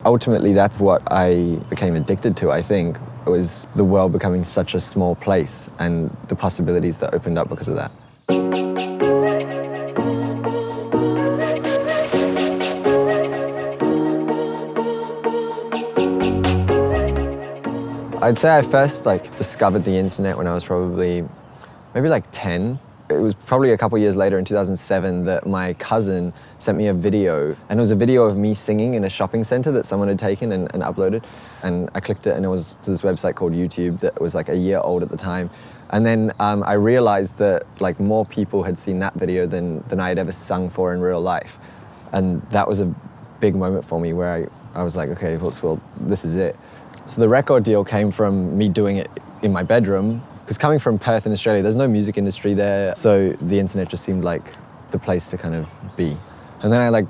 Ultimately, that's what I became addicted to, I think. It was the world becoming such a small place and the possibilities that opened up because of that. I'd say I first discovered the internet when I was probably maybe 10. It was probably a couple years later in 2007 that my cousin sent me a video, and it was a video of me singing in a shopping center that someone had taken and uploaded. And I clicked it, and it was to this website called YouTube that was a year old at the time. And then I realized that more people had seen that video than I had ever sung for in real life. And that was a big moment for me where I was like, okay, well, this is it. So the record deal came from me doing it in my bedroom, because coming from Perth in Australia, there's no music industry there. So the internet just seemed like the place to kind of be. And then I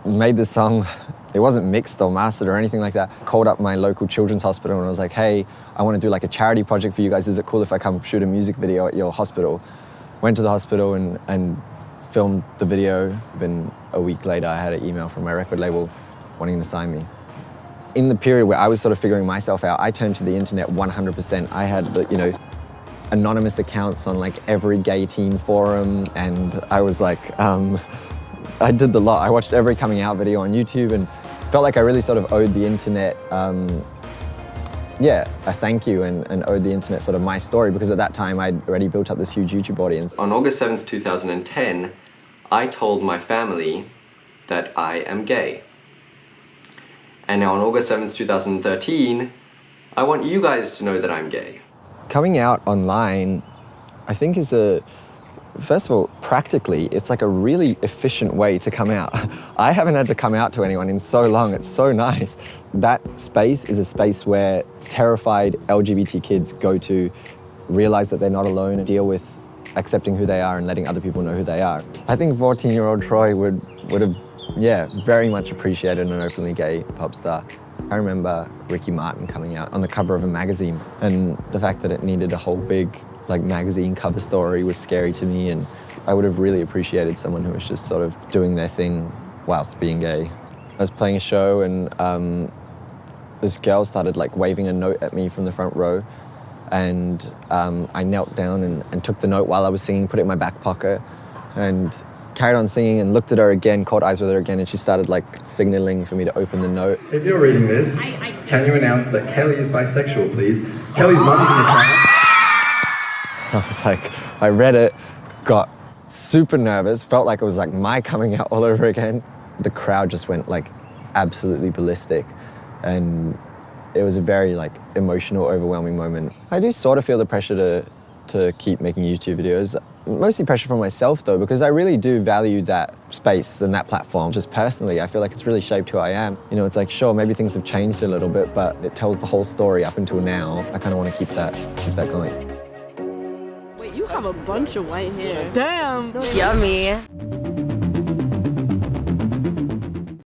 made this song. It wasn't mixed or mastered or anything like that. Called up my local children's hospital and I was like, hey, I want to do a charity project for you guys. Is it cool if I come shoot a music video at your hospital? Went to the hospital and filmed the video. Then a week later, I had an email from my record label wanting to sign me. In the period where I was sort of figuring myself out, I turned to the internet 100%. I had, anonymous accounts on every gay teen forum, and I was I did the lot. I watched every coming out video on YouTube and felt like I really sort of owed the internet, a thank you, and owed the internet sort of my story, because at that time I'd already built up this huge YouTube audience. On August 7th, 2010, I told my family that I am gay. And now on August 7th, 2013, I want you guys to know that I'm gay. Coming out online, I think is first of all, practically, it's a really efficient way to come out. I haven't had to come out to anyone in so long. It's so nice. That space is a space where terrified LGBT kids go to realize that they're not alone and deal with accepting who they are and letting other people know who they are. I think 14-year-old Troye would have, very much appreciated an openly gay pop star. I remember Ricky Martin coming out on the cover of a magazine, and the fact that it needed a whole big magazine cover story was scary to me, and I would have really appreciated someone who was just sort of doing their thing whilst being gay. I was playing a show and this girl started waving a note at me from the front row, and I knelt down and took the note while I was singing, put it in my back pocket, and carried on singing and looked at her again, caught eyes with her again, and she started signaling for me to open the note. If you're reading this, can you announce that Kelly is bisexual, please? Kelly's mum's in the crowd. I was I read it, got super nervous, felt like it was my coming out all over again. The crowd just went absolutely ballistic, and it was a very emotional, overwhelming moment. I do sort of feel the pressure to keep making YouTube videos. Mostly pressure from myself though, because I really do value that space and that platform. Just personally, I feel like it's really shaped who I am. It's sure, maybe things have changed a little bit, but it tells the whole story up until now. I kind of want to keep that going. Wait, you have a bunch of white hair. Damn! Yummy.